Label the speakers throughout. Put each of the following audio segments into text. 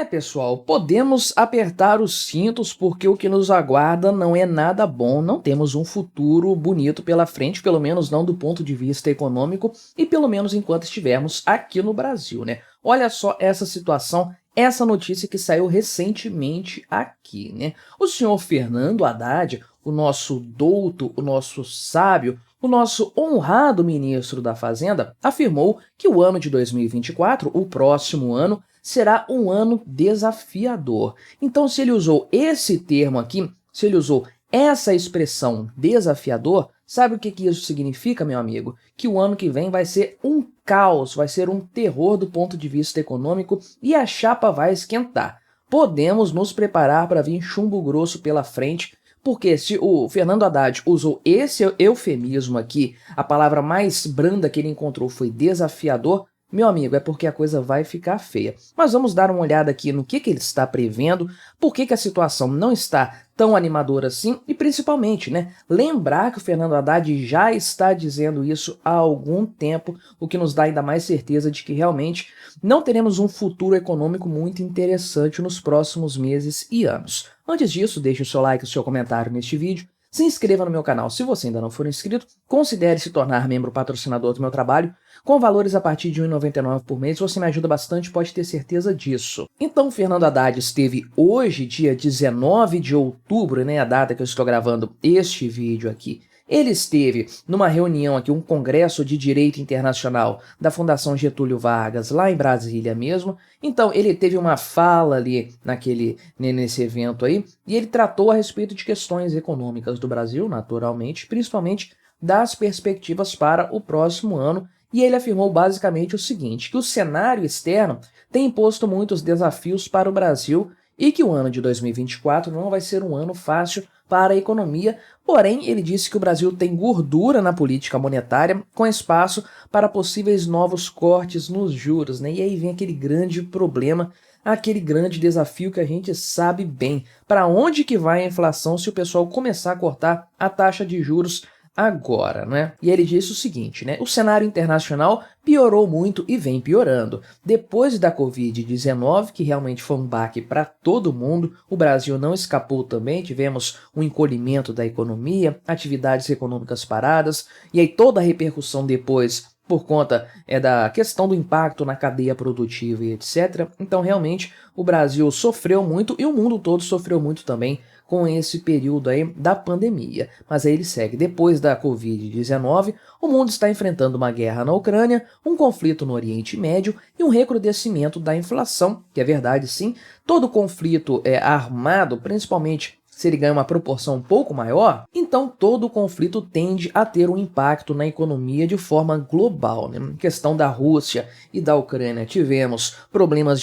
Speaker 1: Pessoal, podemos apertar os cintos porque o que nos aguarda não é nada bom, não temos um futuro bonito pela frente, pelo menos não do ponto de vista econômico e pelo menos enquanto estivermos aqui no Brasil, né? Olha só essa situação, essa notícia que saiu recentemente aqui, né? O senhor Fernando Haddad, o nosso douto, o nosso sábio, o nosso honrado ministro da Fazenda, afirmou que o ano de 2024, o próximo ano, será um ano desafiador. Então, se ele usou esse termo aqui, se ele usou essa expressão desafiador, sabe o que isso significa, meu amigo? Que o ano que vem vai ser um caos, vai ser um terror do ponto de vista econômico e a chapa vai esquentar. Podemos nos preparar para vir chumbo grosso pela frente, porque se o Fernando Haddad usou esse eufemismo aqui, a palavra mais branda que ele encontrou foi desafiador, meu amigo, é porque a coisa vai ficar feia. Mas vamos dar uma olhada aqui no que ele está prevendo, por que a situação não está tão animadora assim e principalmente, né, lembrar que o Fernando Haddad já está dizendo isso há algum tempo, o que nos dá ainda mais certeza de que realmente não teremos um futuro econômico muito interessante nos próximos meses e anos. Antes disso, deixe o seu like e o seu comentário neste vídeo. Se inscreva no meu canal se você ainda não for inscrito, considere se tornar membro patrocinador do meu trabalho, com valores a partir de R$ 1,99 por mês, você me ajuda bastante, pode ter certeza disso. Então, Fernando Haddad esteve hoje, dia 19 de outubro, né, a data que eu estou gravando este vídeo aqui, ele esteve numa reunião aqui, um congresso de direito internacional da Fundação Getúlio Vargas, lá em Brasília mesmo. Então, ele teve uma fala ali nesse evento aí, e ele tratou a respeito de questões econômicas do Brasil, naturalmente, principalmente das perspectivas para o próximo ano, e ele afirmou basicamente o seguinte, que o cenário externo tem imposto muitos desafios para o Brasil e que o ano de 2024 não vai ser um ano fácil para a economia, porém ele disse que o Brasil tem gordura na política monetária, com espaço para possíveis novos cortes nos juros, né? E aí vem aquele grande problema, aquele grande desafio que a gente sabe bem. Para onde que vai a inflação se o pessoal começar a cortar a taxa de juros agora, né? E ele disse o seguinte, né? O cenário internacional piorou muito e vem piorando. Depois da Covid-19, que realmente foi um baque para todo mundo, o Brasil não escapou também, tivemos um encolhimento da economia, atividades econômicas paradas, e aí toda a repercussão depois por conta da questão do impacto na cadeia produtiva e etc. Então, realmente, o Brasil sofreu muito e o mundo todo sofreu muito também com esse período aí da pandemia. Mas aí ele segue. Depois da Covid-19, o mundo está enfrentando uma guerra na Ucrânia, um conflito no Oriente Médio e um recrudescimento da inflação, que é verdade sim, todo conflito é armado, principalmente se ele ganha uma proporção um pouco maior, então todo o conflito tende a ter um impacto na economia de forma global, né? Em questão da Rússia e da Ucrânia, tivemos problemas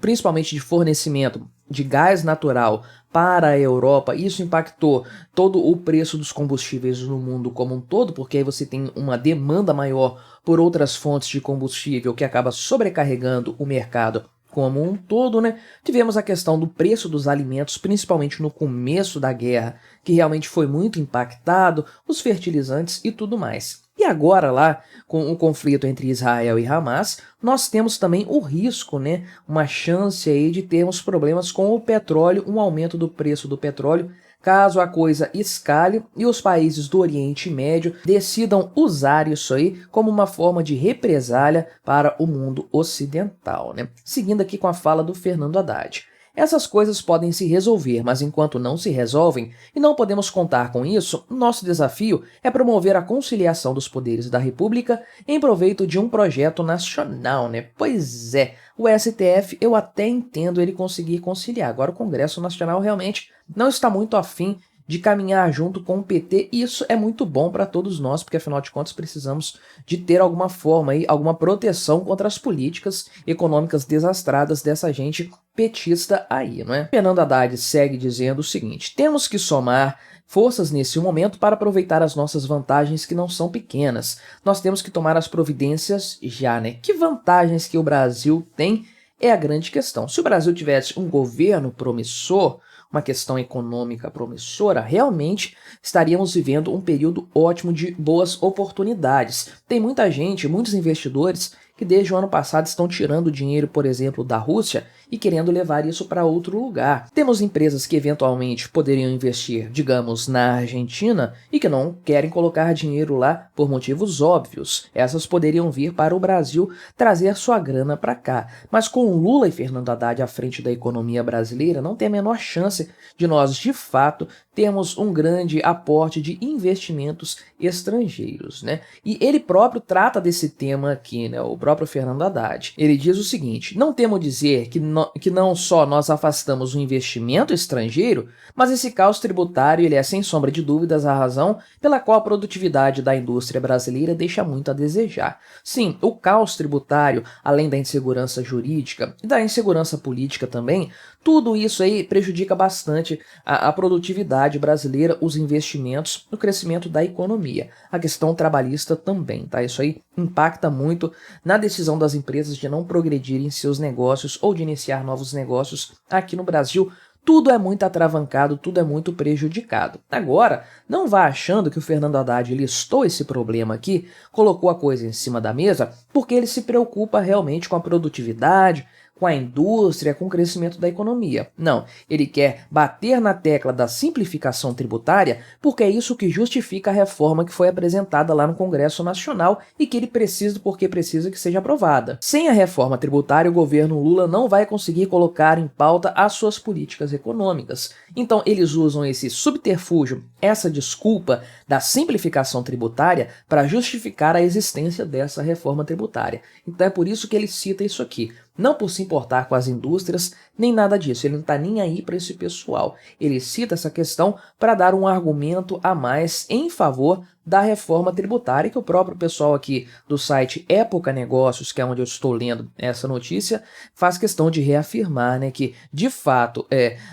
Speaker 1: principalmente de fornecimento de gás natural para a Europa. Isso impactou todo o preço dos combustíveis no mundo como um todo, porque aí você tem uma demanda maior por outras fontes de combustível que acaba sobrecarregando o mercado como um todo, né? Tivemos a questão do preço dos alimentos, principalmente no começo da guerra, que realmente foi muito impactado, os fertilizantes e tudo mais. E agora lá, com o conflito entre Israel e Hamas, nós temos também o risco, né? Uma chance aí de termos problemas com o petróleo, um aumento do preço do petróleo, caso a coisa escale e os países do Oriente Médio decidam usar isso aí como uma forma de represália para o mundo ocidental, né? Seguindo aqui com a fala do Fernando Haddad. Essas coisas podem se resolver, mas enquanto não se resolvem e não podemos contar com isso, nosso desafio é promover a conciliação dos poderes da República em proveito de um projeto nacional, né? Pois é, o STF eu até entendo ele conseguir conciliar, agora o Congresso Nacional realmente não está muito afim de caminhar junto com o PT, e isso é muito bom para todos nós, porque afinal de contas precisamos de ter alguma forma aí, alguma proteção contra as políticas econômicas desastradas dessa gente petista aí, não é? Fernando Haddad segue dizendo o seguinte: temos que somar forças nesse momento para aproveitar as nossas vantagens que não são pequenas. Nós temos que tomar as providências já, né? Que vantagens que o Brasil tem é a grande questão. Se o Brasil tivesse um governo promissor, uma questão econômica promissora, realmente estaríamos vivendo um período ótimo de boas oportunidades. Tem muita gente, muitos investidores que desde o ano passado estão tirando dinheiro, por exemplo, da Rússia e querendo levar isso para outro lugar. Temos empresas que eventualmente poderiam investir, digamos, na Argentina e que não querem colocar dinheiro lá por motivos óbvios. Essas poderiam vir para o Brasil trazer sua grana para cá. Mas com Lula e Fernando Haddad à frente da economia brasileira, não tem a menor chance de nós, de fato, termos um grande aporte de investimentos estrangeiros, né? E ele próprio trata desse tema aqui, né? O próprio Fernando Haddad. Ele diz o seguinte: não temo dizer que não só nós afastamos o investimento estrangeiro, mas esse caos tributário ele é, sem sombra de dúvidas, a razão pela qual a produtividade da indústria brasileira deixa muito a desejar. Sim, o caos tributário, além da insegurança jurídica e da insegurança política também, tudo isso aí prejudica bastante a produtividade brasileira, os investimentos, o crescimento da economia. A questão trabalhista também, tá? Isso aí impacta muito na decisão das empresas de não progredirem em seus negócios ou de iniciar novos negócios aqui no Brasil. Tudo é muito atravancado, tudo é muito prejudicado. Agora, não vá achando que o Fernando Haddad listou esse problema aqui, colocou a coisa em cima da mesa, porque ele se preocupa realmente com a produtividade, com a indústria, com o crescimento da economia. Não, ele quer bater na tecla da simplificação tributária porque é isso que justifica a reforma que foi apresentada lá no Congresso Nacional e que ele precisa porque precisa que seja aprovada. Sem a reforma tributária, o governo Lula não vai conseguir colocar em pauta as suas políticas econômicas. Então eles usam esse subterfúgio, essa desculpa da simplificação tributária para justificar a existência dessa reforma tributária. Então é por isso que ele cita isso aqui. Não por se importar com as indústrias, nem nada disso. Ele não está nem aí para esse pessoal. Ele cita essa questão para dar um argumento a mais em favor da reforma tributária, que o próprio pessoal aqui do site Época Negócios, que é onde eu estou lendo essa notícia, faz questão de reafirmar, né, que, de fato,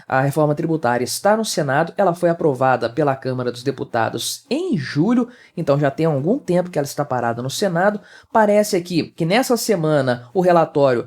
Speaker 1: a reforma tributária está no Senado, ela foi aprovada pela Câmara dos Deputados em julho, então já tem algum tempo que ela está parada no Senado. Parece aqui que nessa semana o relatório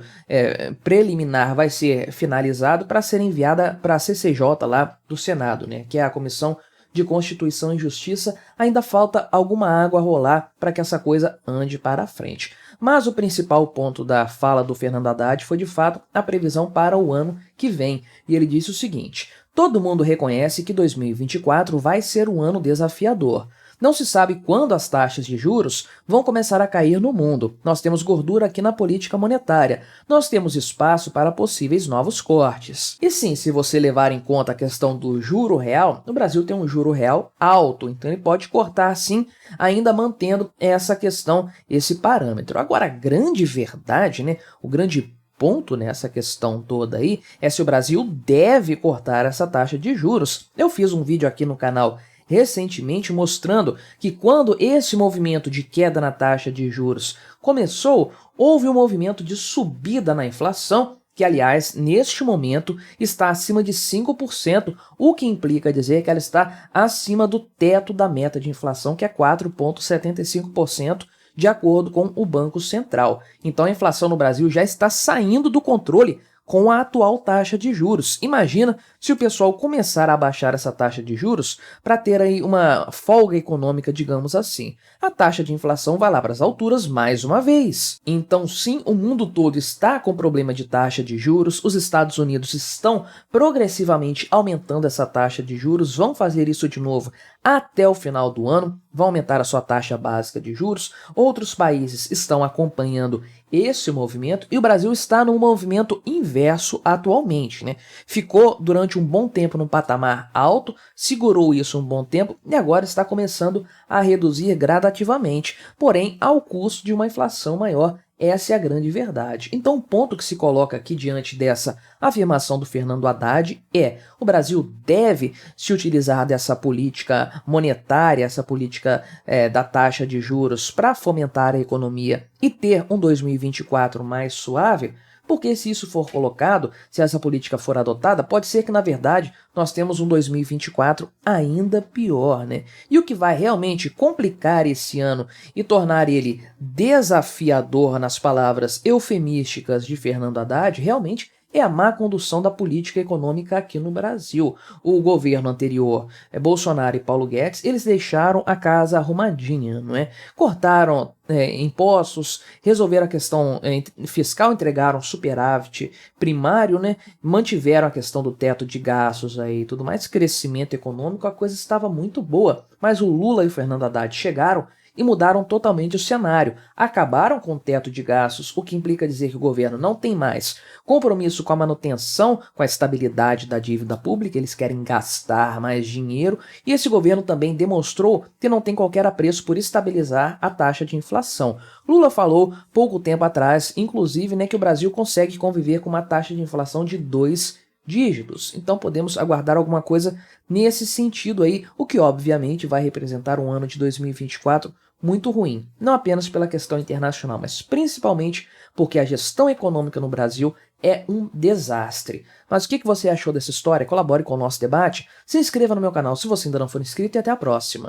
Speaker 1: preliminar vai ser finalizado para ser enviada para a CCJ lá do Senado, né, que é a Comissão de Constituição e Justiça. Ainda falta alguma água rolar para que essa coisa ande para a frente. Mas o principal ponto da fala do Fernando Haddad foi, de fato, a previsão para o ano que vem. E ele disse o seguinte: todo mundo reconhece que 2024 vai ser um ano desafiador. Não se sabe quando as taxas de juros vão começar a cair no mundo. Nós temos gordura aqui na política monetária. Nós temos espaço para possíveis novos cortes. E sim, se você levar em conta a questão do juro real, o Brasil tem um juro real alto, então ele pode cortar sim, ainda mantendo essa questão, esse parâmetro. Agora, a grande verdade, né, o grande ponto nessa questão toda aí é se o Brasil deve cortar essa taxa de juros. Eu fiz um vídeo aqui no canal recentemente mostrando que quando esse movimento de queda na taxa de juros começou, houve um movimento de subida na inflação, que, aliás, neste momento está acima de 5%, o que implica dizer que ela está acima do teto da meta de inflação, que é 4,75%, de acordo com o Banco Central. Então a inflação no Brasil já está saindo do controle com a atual taxa de juros. Imagina se o pessoal começar a abaixar essa taxa de juros para ter aí uma folga econômica, digamos assim. A taxa de inflação vai lá para as alturas mais uma vez. Então sim, o mundo todo está com problema de taxa de juros, os Estados Unidos estão progressivamente aumentando essa taxa de juros, vão fazer isso de novo até o final do ano, vão aumentar a sua taxa básica de juros. Outros países estão acompanhando esse movimento e o Brasil está num movimento inverso atualmente, né? Ficou durante um bom tempo num patamar alto, segurou isso um bom tempo e agora está começando a reduzir gradativamente, porém ao custo de uma inflação maior. Essa é a grande verdade. Então o ponto que se coloca aqui diante dessa afirmação do Fernando Haddad é: o Brasil deve se utilizar dessa política monetária, essa política da taxa de juros para fomentar a economia e ter um 2024 mais suave? Porque se isso for colocado, se essa política for adotada, pode ser que, na verdade, nós temos um 2024 ainda pior, né? E o que vai realmente complicar esse ano e tornar ele desafiador, nas palavras eufemísticas de Fernando Haddad, realmente é a má condução da política econômica aqui no Brasil. O governo anterior, Bolsonaro e Paulo Guedes, eles deixaram a casa arrumadinha, não é? Cortaram impostos, resolveram a questão fiscal, entregaram superávit primário, né? Mantiveram a questão do teto de gastos aí e tudo mais, crescimento econômico, a coisa estava muito boa. Mas o Lula e o Fernando Haddad chegaram e mudaram totalmente o cenário. Acabaram com o teto de gastos, o que implica dizer que o governo não tem mais compromisso com a manutenção, com a estabilidade da dívida pública, eles querem gastar mais dinheiro, e esse governo também demonstrou que não tem qualquer apreço por estabilizar a taxa de inflação. Lula falou pouco tempo atrás, inclusive, né, que o Brasil consegue conviver com uma taxa de inflação de 2 dígitos. Então podemos aguardar alguma coisa nesse sentido aí, o que obviamente vai representar um ano de 2024 muito ruim, não apenas pela questão internacional, mas principalmente porque a gestão econômica no Brasil é um desastre. Mas o que você achou dessa história? Colabore com o nosso debate, se inscreva no meu canal se você ainda não for inscrito e até a próxima.